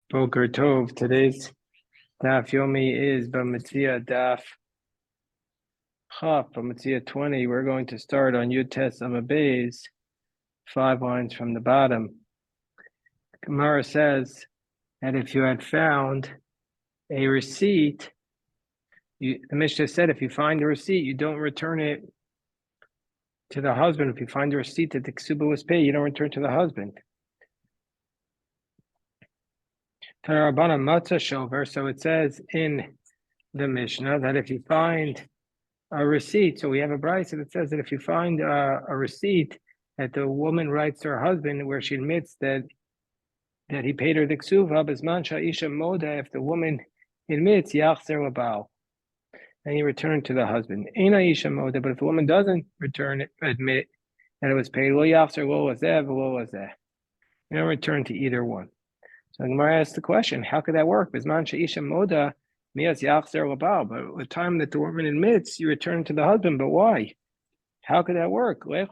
Boker Tov. Today's Daf Yomi is Bava Metzia Daf Chaf, Bava Metzia 20. We're going to start on Yud Tes Amud Beis, 5 lines from the bottom. Gemara says that if you had found a receipt, the Mishnah said if you find a receipt, you don't return it to the husband. If you find a receipt that the ksuba was paid, you don't return to the husband. Tarabana Matzah Shover. So it says in the Mishnah that if you find a receipt, so we have a brayso that says that if you find a receipt that the woman writes to her husband where she admits that he paid her the ksuva, bisman sha'isha moda, if the woman admits yachzer labal, and you return to the husband. Eina isha moda, but if the woman doesn't admit that it was paid, lo yachzer lo lazeh v'lo lazeh, you don't return to either one. So the Gemara asks the question, how could that work? Bisman sha'isha moda miyas yachzer labal, but at the time that the woman admits, you return to the husband. But why? How could that work? Why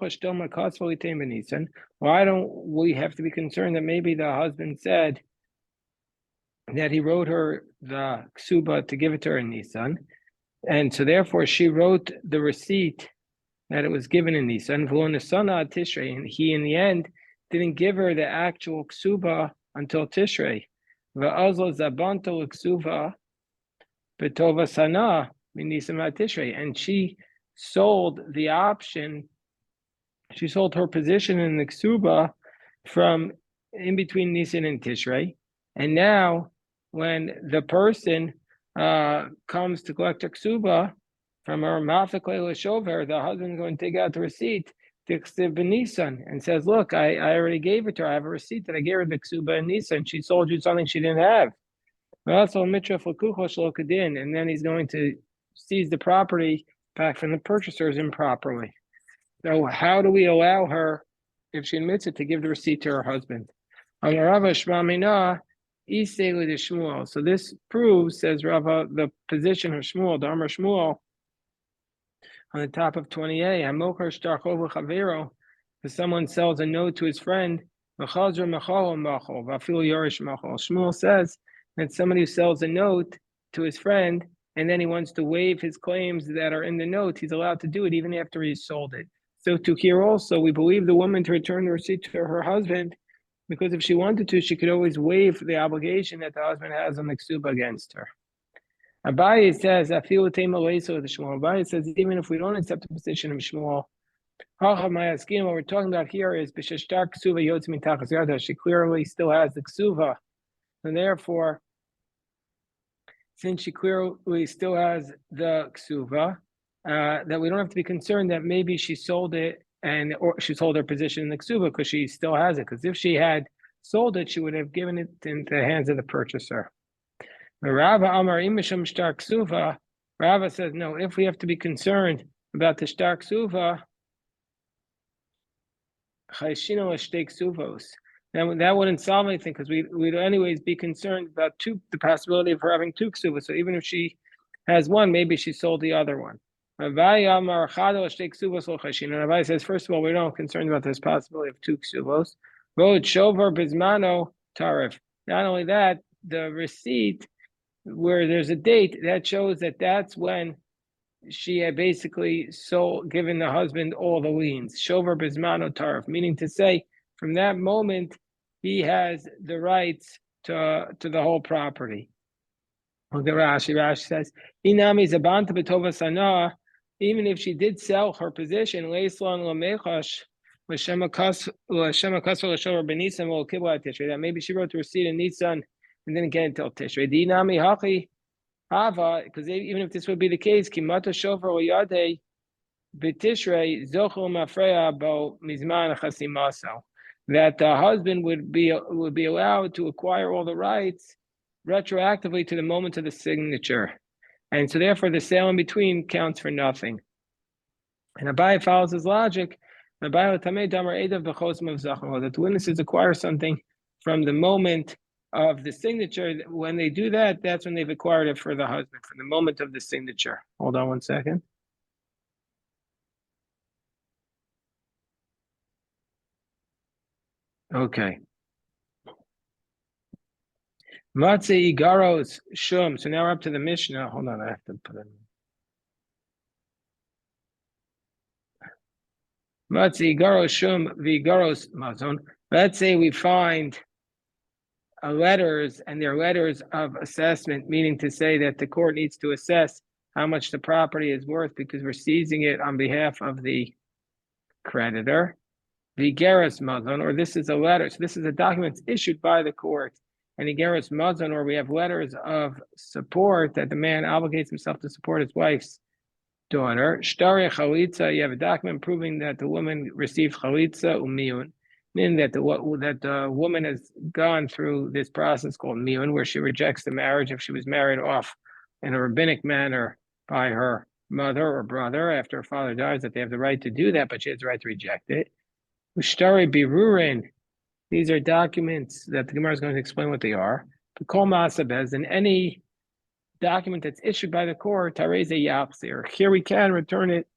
don't we have to be concerned that maybe the husband said that he wrote her the ksuba to give it to her in Nisan, and so therefore she wrote the receipt that it was given in Nisan, and he in the end didn't give her the actual ksuba until Tishrei. And she sold the option, she sold her position in the ksuba from in between Nisan and Tishrei. And now when the person comes to collect her ksuba from her mafaklei shover, the husband is going to take out the receipt Nisan and says, look, I already gave it to her. I have a receipt that I gave her the ksuba in Nisan. She sold you something she didn't have. And then he's going to seize the property back from the purchasers improperly. So how do we allow her, if she admits it, to give the receipt to her husband? So this proves, says Rava, the position of Shmuel, the Amar Shmuel, on the top of 28. If someone sells a note to his friend, Shmuel says that somebody who sells a note to his friend and then he wants to waive his claims that are in the note, he's allowed to do it even after he's sold it. So to here also, we believe the woman to return the receipt to her husband, because if she wanted to, she could always waive the obligation that the husband has on the ksuba against her. Abaye says, Abaye says, even if we don't accept the position of Shmuel, what we're talking about here is she clearly still has the ksuva, and therefore, since she clearly still has the ksuva, that we don't have to be concerned that maybe she sold it or she sold her position in the ksuva because she still has it. Because if she had sold it, she would have given it into the hands of the purchaser. Rava Amar Imisham Shtar Ksuva. Rava says no. If we have to be concerned about the Shtar Ksuva, Chayshino Eshtei Ksuvos, that wouldn't solve anything because we'd anyways be concerned about the possibility of her having two ksuvas. So even if she has one, maybe she sold the other one. And Avai says, first of all, we're not concerned about this possibility of two ksuvos. Shover Bismano Tarif. Not only that, the receipt where there's a date that shows that that's when she had basically given the husband all the liens. Shover Bismano Tarif, meaning to say, from that moment, he has the rights to the whole property. The Rashi says, Inami Zabanta Betova Sana, even if she did sell her position, that maybe she wrote the receipt in Nisan and didn't get it until Tishrei. Dinami Hachi Hava, because even if this would be the case, Kimata Shofer Oyade Betishrei Zochel Mafreya Bo Mizman Chasimaso, that the husband would be allowed to acquire all the rights retroactively to the moment of the signature, and so therefore the sale in between counts for nothing. And Abaye follows his logic. That the witnesses acquire something from the moment of the signature. When they do that, that's when they've acquired it for the husband, from the moment of the signature. Hold on one second. Okay. Matzi Igaros Shum. So now we're up to the Mishnah. Hold on, I have to put it. Matzi Igaros Shum Vigaros Mazon. Let's say we find letters, and they're letters of assessment, meaning to say that the court needs to assess how much the property is worth because we're seizing it on behalf of the creditor. Vigeras Mazon, or this is a letter. So this is a document issued by the court. And Vigeras Mazon, or we have letters of support that the man obligates himself to support his wife's daughter. Shtari Chalitza, you have a document proving that the woman received Chalitza Umiyun, meaning that the woman has gone through this process called Miyun, where she rejects the marriage if she was married off in a rabbinic manner by her mother or brother after her father dies, that they have the right to do that, but she has the right to reject it. Ushtari Birurin, these are documents that the Gemara is going to explain what they are. The Kol Ma'aseh in any document that's issued by the court, Tareze Yapsir. Here we can return it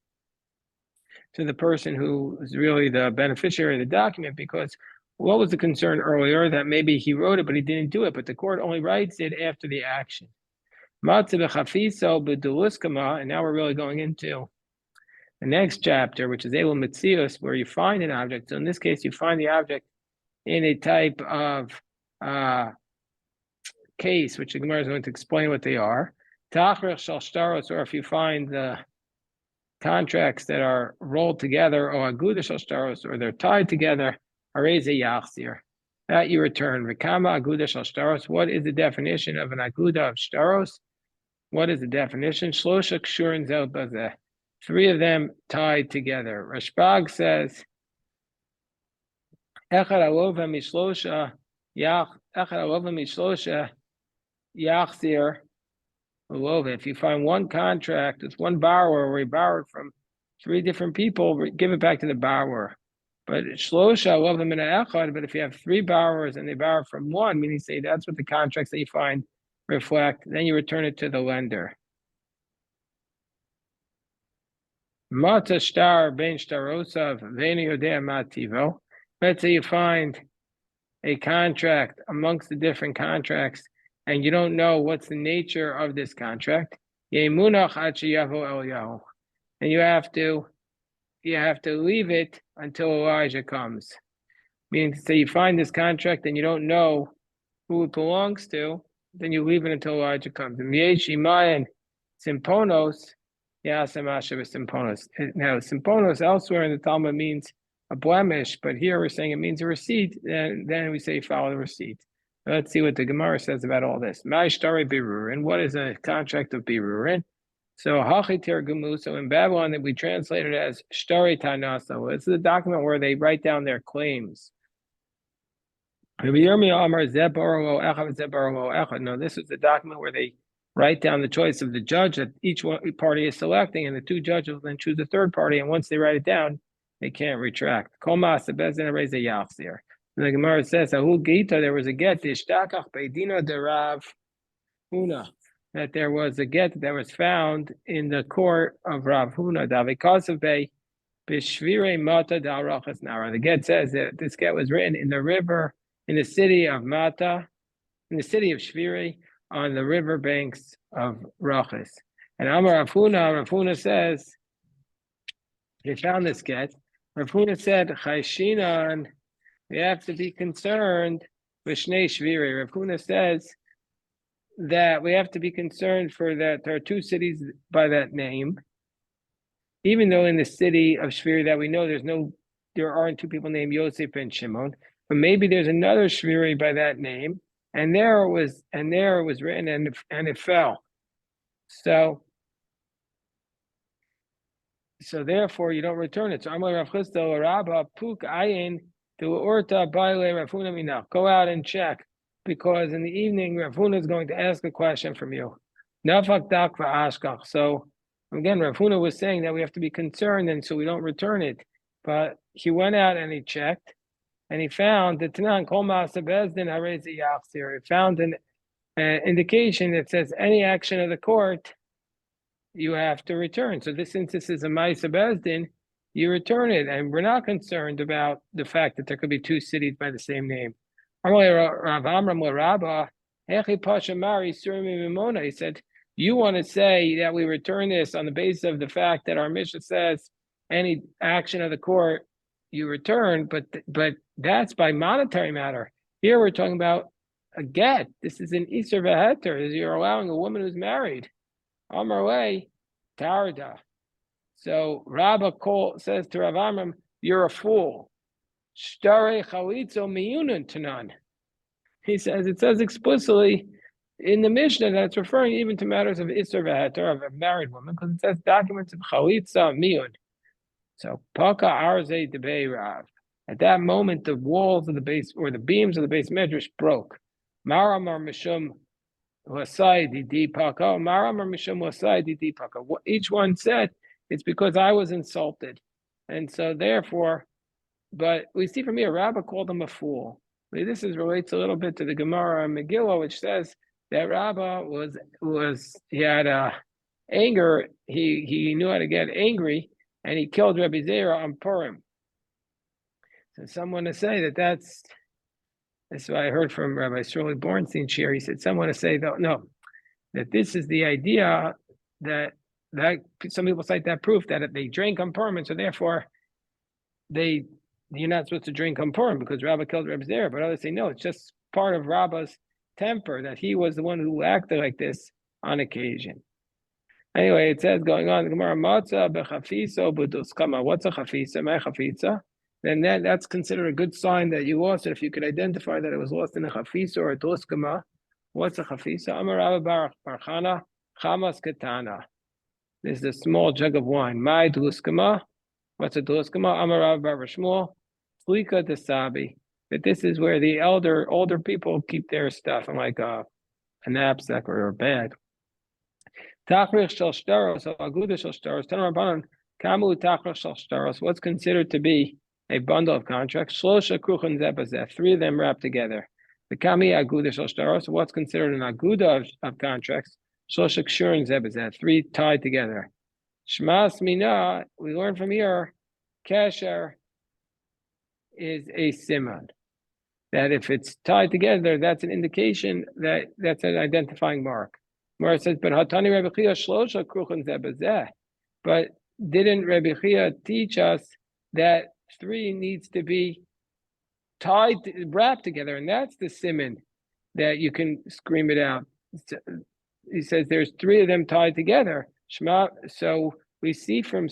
to the person who is really the beneficiary of the document, because what was the concern earlier? That maybe he wrote it, but he didn't do it, but the court only writes it after the action. And now we're really going into the next chapter, which is Bava Metzia, where you find an object. So in this case, you find the object in a type of case, which the Gemara is going to explain what they are. Tachrich shal shtaros, or if you find the contracts that are rolled together, or aguda shal shtaros, or they're tied together, hareze yachzir, that you return. V'kama aguda shal shtaros, what is the definition of an aguda of shtaros? What is the definition? Shlosha kshurin zel bazeh, three of them tied together. Rashbag says, echad alova mishlosha yachzir alova. If you find one contract with one borrower where he borrowed from three different people, give it back to the borrower. But shlosha alova min echad. But if you have three borrowers and they borrow from one, meaning say that's what the contracts that you find reflect, then you return it to the lender. Mata shtar ben shtarosav v'eni yodea mativo. Let's say you find a contract amongst the different contracts, and you don't know what's the nature of this contract. Yemunach ad sheyavo Eliyahu, and you have to leave it until Elijah comes. Meaning to say you find this contract and you don't know who it belongs to, then you leave it until Elijah comes. And Simponos, Simponos. Now, Simponos elsewhere in the Talmud means a blemish, but here we're saying it means a receipt, and then we say follow the receipt. Let's see what the Gemara says about all this. Ma'ishtari birurin. What is a contract of birurin? So hachi tergumu. So in Babylon, that we translated as shtari tanasa. This is a document where they write down their claims. No, this is the document where they write down the choice of the judge that each party is selecting, and the two judges will then choose the third party. And once they write it down, they can't retract. The Gemara says, there was a get, that there was a get that was found in the court of Rav Huna. The get says that this get was written in the river, in the city of Mata, in the city of Shviri, on the river banks of Rachis. And Amar Rav Huna says, they found this get. Rav Huna said, Chayshinan, we have to be concerned with Shnei Shviri. Rav Huna says that we have to be concerned for that there are two cities by that name, even though in the city of Shviri that we know there aren't two people named Yosef and Shimon, but maybe there's another Shviri by that name, and there it was written and it fell. So therefore you don't return it. So Amar Rav Chisda Rabba Puk Ayin Orta Baile Rav Huna Mina. Go out and check, because in the evening Rav Huna is going to ask a question from you. Nafak Dak Ashkach. So again, Rav Huna was saying that we have to be concerned, and so we don't return it. But he went out and he checked, and he found that Tanan Kol Ma'aseh Bezdin Harezi Yachzir. He found an indication that says any action of the court you have to return. So this, since this is a Ma'aseh Bezdin, you return it, and we're not concerned about the fact that there could be two cities by the same name. Rav Amram Rabba, Hechi Pasha Mari Surimi Mimona. He said, you want to say that we return this on the basis of the fact that our Mishnah says any action of the court you return, but that's by monetary matter. Here we're talking about a get. This is an Isser Veheter. You're allowing a woman who's married. Amar way, Tarda. So Rabba says to Rav Amram, you're a fool. Shtare chalitzo miyunan tanan. He says, it says explicitly in the Mishnah that it's referring even to matters of Isser Veheter, of a married woman, because it says documents of chalitza miyun. So Paka Arze Debei Rav. At that moment, the walls of the base or the beams of the base medrash broke. Maramar Mishum Wasai Didi Paka. Maramar Mishum Wasai Didi Paka. Each one said, it's because I was insulted. And so therefore, but we see from here, Rabbah called him a fool. This relates a little bit to the Gemara in Megillah, which says that Rabbah he had anger. He knew how to get angry, and he killed Rabbi Zera on Purim. So someone to say that's what I heard from Rabbi Shirley Bornstein Shir. He said someone to say that this is the idea that some people cite that proof that if they drink on Purim, so therefore you're not supposed to drink on Purim because Rabbah killed Rabbi Zera. But others say no, it's just part of Rabbah's temper that he was the one who acted like this on occasion. Anyway, it says going on the Gemara Matzah bechafiso b'duskama. What's a chafisa? My chafisa. Then that's considered a good sign that you lost it if you could identify that it was lost in a chafisa or a duskama. What's a chafisa? Amar Rabba Bar Chana chamas katana. This is a small jug of wine. My duskama. What's a duskama? Amar Rabba Bar Shmuel. Slika desabi. That this is where the older people keep their stuff in like a knapsack or a bag. Tachrich shel shtaros, aguda shel shtaros. Tanu Rabbanan, kamu tachrich shel shtaros. What's considered to be a bundle of contracts? Shlosha kruchen zebazeh. 3 of them wrapped together. The kami aguda shel shtaros. What's considered an aguda of contracts? Shlosha kshurin zebazeh. 3 tied together. Shmas mina. We learn from here. Kasher is a siman. That if it's tied together, that's an indication that's an identifying mark. Where it says, but Hatani Rebbe Chia Shlosha Kruchen Zebazeh. But didn't Rebbe Chia teach us that 3 needs to be wrapped together, and that's the siman that you can scream it out. He says there's 3 of them tied together. Shema. So we see from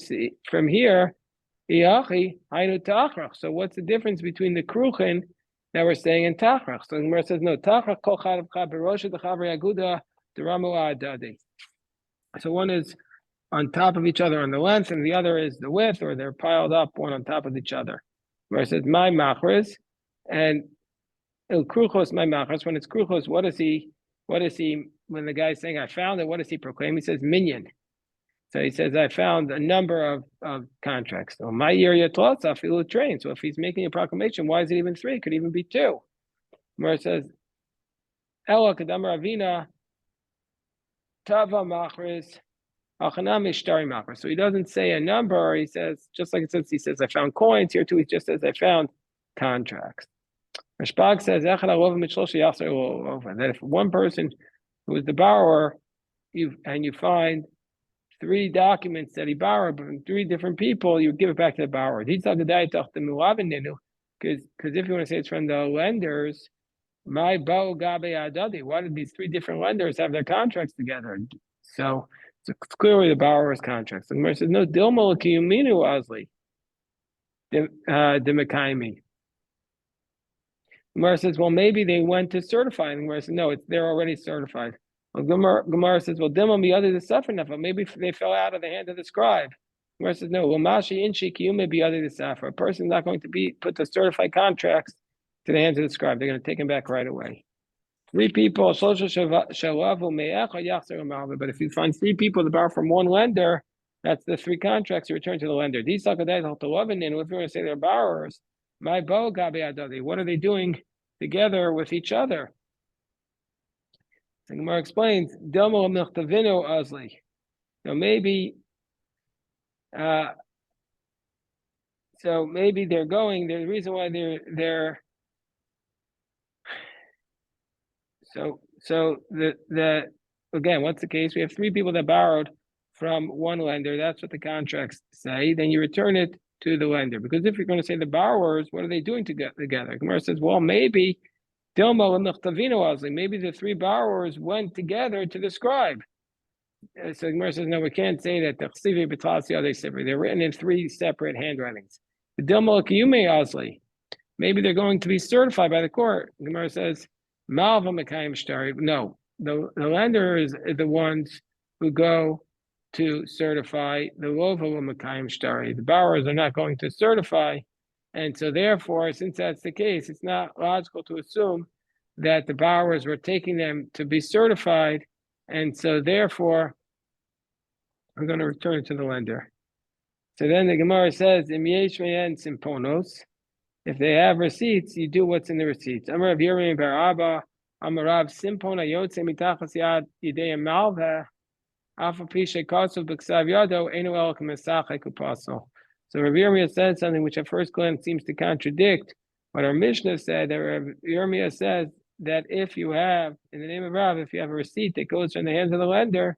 here, Iachi Hainu Tachrach. So what's the difference between the Kruchen that we're saying in Tachrach? So the Gemara says no. Tachrach Kol Chadav Chad Berosha D'Chavri Aguda. So one is on top of each other on the length, and the other is the width, or they're piled up one on top of each other. Where it says my machris and il kruchos my machris. When it's kruchos, what is he? When the guy's saying I found it, what does he proclaim? He says minyan. So he says I found a number of contracts. So my year yatlotza filu train. So if he's making a proclamation, why is it even 3? It could even be 2. Where it says Ella Kadamar Avina. Tava machris, achanam ishtari machris. So he doesn't say a number. He says, just like it says, he says, I found coins. Here too, he just says, I found contracts. Rashbag says, that if one person who is the borrower, you find 3 documents that he borrowed from 3 different people, you give it back to the borrower. Because if you want to say it's from the lenders, my bo gabe adadi. Why did these 3 different lenders have their contracts together? So it's clearly the borrower's contracts. And Gemara says, no, dilma l'kiyuminu azli. Demekaimi. Gemara says, well, maybe they went to certify. And Gemara says, no, they're already certified. Well, Gemara says, well, dilma biyadi the safra. Maybe they fell out of the hand of the scribe. Gemara says, no, well, mashi inshi kiyume biyadi the safra. A person's not going to be put the certified contracts to the hands of the scribe. They're going to take him back right away. 3 people, but if you find 3 people to borrow from one lender, that's the 3 contracts you return to the lender. And if you want to say they're borrowers, what are they doing together with each other? The Gemara explains, so maybe they're going, the reason why they're so again, what's the case? We have three people that borrowed from one lender. That's what the contracts say. Then you return it to the lender. Because if you're going to say the borrowers, what are they doing together? Gemara says, well, maybe Dilma maybe the three borrowers went together to the scribe. So Gemara says, no, we can't say that. They're written in three separate handwritings. The Dilma maybe they're going to be certified by the court. Gemara says, Malva Mekayim Shtari. No, the lenders are the ones who go to certify. The Lova Mekayim Shtari. The borrowers are not going to certify. And so therefore, since that's the case, it's not logical to assume that the borrowers were taking them to be certified. And so therefore, we're going to return it to the lender. So then the Gemara says, Im yesh me'en simponos. If they have receipts, you do what's in the receipts. Amar Rav Yirmiyah bar Abba, Amar Rav Simpon hayotze mitachas yad yidei malva, afa pi shekatsuv b'ksav yado enu el k'mesachek u'pasol. So Rav Yirmiyah said something which at first glance seems to contradict what our Mishnah said. That Rav Yirmiyah says that if you have, in the name of Rav, if you have a receipt that goes from the hands of the lender,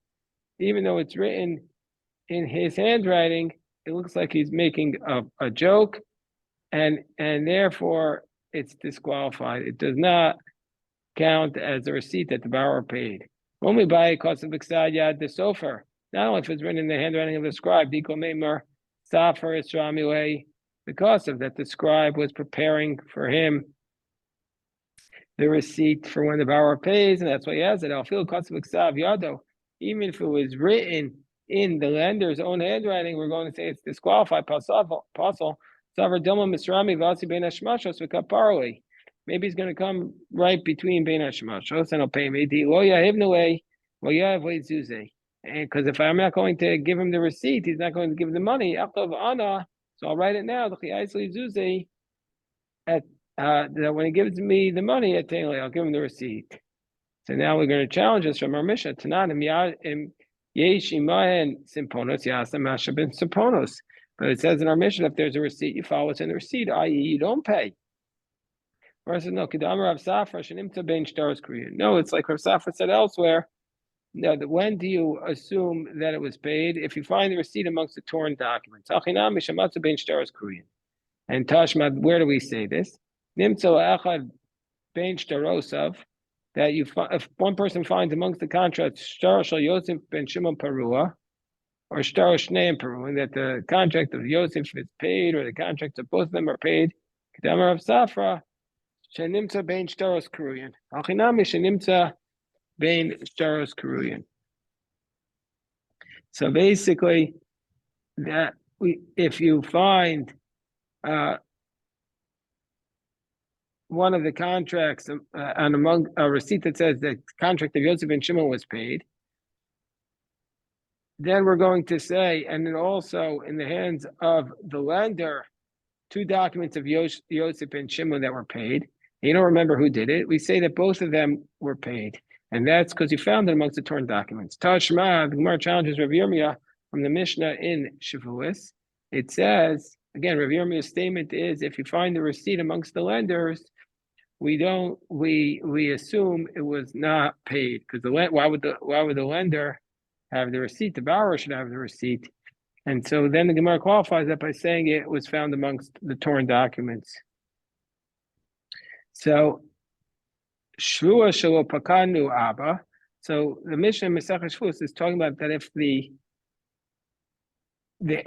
even though it's written in his handwriting, it looks like he's making a joke. And therefore it's disqualified. It does not count as a receipt that the borrower paid. Only by a cost of yad the sofer. Not only if it's written in the handwriting of the scribe, the cost of that the scribe was preparing for him the receipt for when the borrower pays, and that's why he has it. I'll feel cost of yado. Even if it was written in the lender's own handwriting, we're going to say it's disqualified. Apostle. Maybe he's going to come right between Bein Hashmashos and he'll pay me. And because if I'm not going to give him the receipt, he's not going to give the money. So I'll write it now. That when he gives me the money, I'll give him the receipt. So now we're going to challenge us from our Mishnah. But it says in our mission, if there's a receipt, you follow what's in the receipt, i.e., you don't pay. Or says, no, it's like Rav Safra said elsewhere. No, when do you assume that it was paid? If you find the receipt amongst the torn documents. And Tashma, where do we say this? That if one person finds amongst the contracts, Shtar Shal Yosef ben Shimon Parua, or Shtar Shnei and Peru, and that the contract of Yosef is paid, or the contracts of both of them are paid. Kedamar of Safra, Shenimtza bein Shtaros Kuruyan. Achinami Shenimtza bein Shtaros Kuruyan. So basically, that if you find one of the contracts and among a receipt that says the contract of Yosef ben Shimon was paid, then we're going to say, and then also in the hands of the lender, two documents of Yosef and Shimon that were paid. You don't remember who did it. We say that both of them were paid. And that's because you found it amongst the torn documents. Tashma, the Gemara challenges Rav Yirmiyah from the Mishnah in Shavuos. It says, again, Rav Yirmiyah's statement is, if you find the receipt amongst the lenders, we assume it was not paid. Because why would the lender have the receipt? The borrower should have the receipt. And so then the Gemara qualifies that by saying it was found amongst the torn documents. So Shvua Shelo Pakanu Abba. So the Mishnah Masechah Shavuos is talking about that if the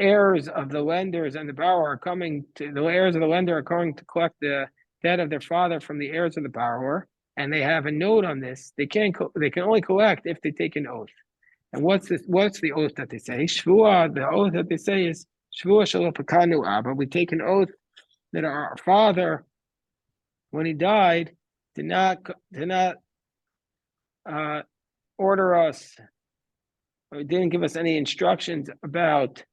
heirs of the lenders and the borrower are coming to collect the debt of their father from the heirs of the borrower, and they have a note on this, they can only collect if they take an oath. And what's the oath that they say? Shvua, the oath that they say is Shvua Shelo Pakanu Abba. We take an oath that our father, when he died, did not order us, or didn't give us any instructions about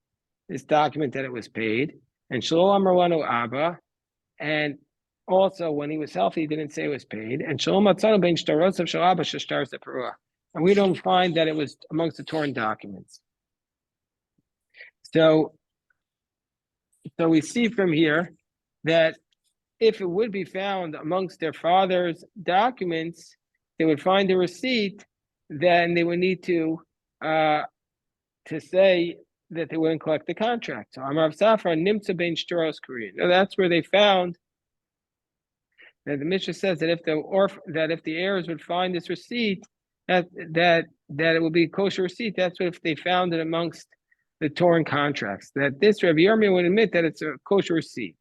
this document that it was paid. And Shelo Amar Lanu Abba, and also when he was healthy, he didn't say it was paid. And Shelo Matzanu Ben Shtarosav Shel Abba Sheshtar Separua. And we don't find that it was amongst the torn documents. So we see from here that if it would be found amongst their father's documents, they would find a receipt, then they would need to say that they wouldn't collect the contract. So Amar Safra Nimtza Ben Shturos Korean. Now that's where they found that the Mishnah says that if the heirs would find this receipt, that it will be a kosher receipt. That's what if they found it amongst the torn contracts. That this Rabbi Yirmiyah would admit that it's a kosher receipt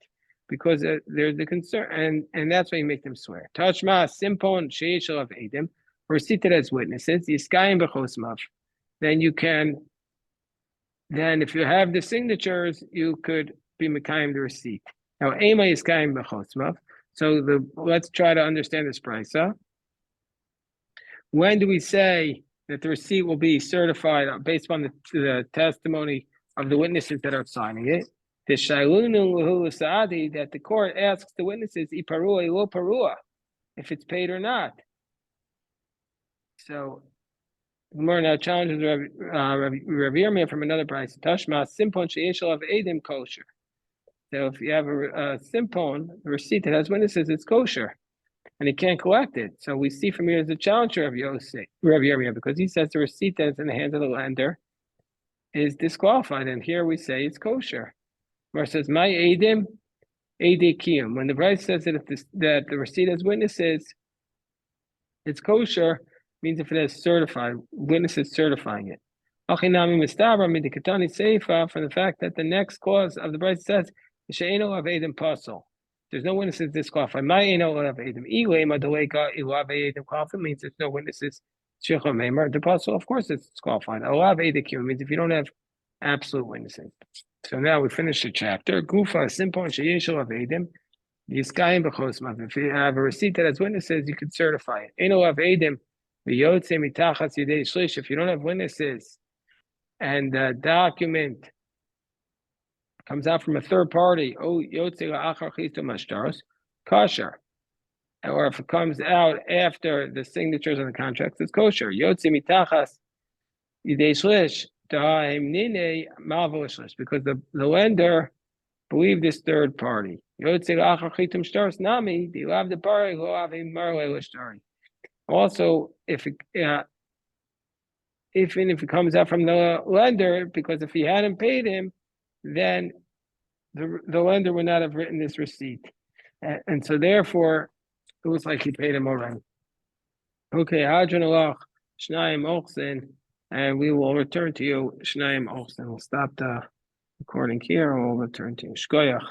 because there's the concern, and that's why you make them swear. Tashma simpon sheishel of edim, receipt that has witnesses. Yiskayim b'chosmav. Then you can. Then if you have the signatures, you could be mekayim the receipt. Now, ema yiskayim b'chosmav. So let's try to understand this brisa. When do we say that the receipt will be certified based on the testimony of the witnesses that are signing it? The shailunu sa'adi, that the court asks the witnesses iparua lo parua, if it's paid or not. So Gemara now challenges Rabbi Yirmiyah from another brisa. Tashma simpon sheishel of edim kosher. So if you have a simpon, a receipt that has witnesses, it's kosher, and he can't collect it. So we see from here as a challenger of Rabbi Yirmiyah, because he says the receipt that's in the hands of the lender is disqualified, and here we say it's kosher. Where says my edim, edikiyum. When the bride says that the receipt has witnesses, it's kosher. Means if it has certified witnesses certifying it. Achinami mistabra midikatani seifa, from the fact that the next clause of the bride says she'eno of edim pasol. There's no witnesses disqualified. My eno of edim ilay madaleka ilav edim qualified means there's no witnesses. Shechah meimer the pasol, of course it's disqualified. Alav edikim means if you don't have absolute witnesses. So now we finish the chapter. Gufa simple sheyeshel of edim. If you have a receipt that has witnesses, you can certify it. Eno of edim. If you don't have witnesses and the document comes out from a third party, kosher. Or if it comes out after the signatures on the contracts, it's kosher. Because the lender believed this third party. Also, even if it comes out from the lender, because if he hadn't paid him, then the lender would not have written this receipt, and so therefore it was like he paid him already. Okay, Hadron Alach Shnayim Ochsen, and we will return to you Shnayim Ochsen. We'll stop the recording here, and we'll return to you. Shkoyach.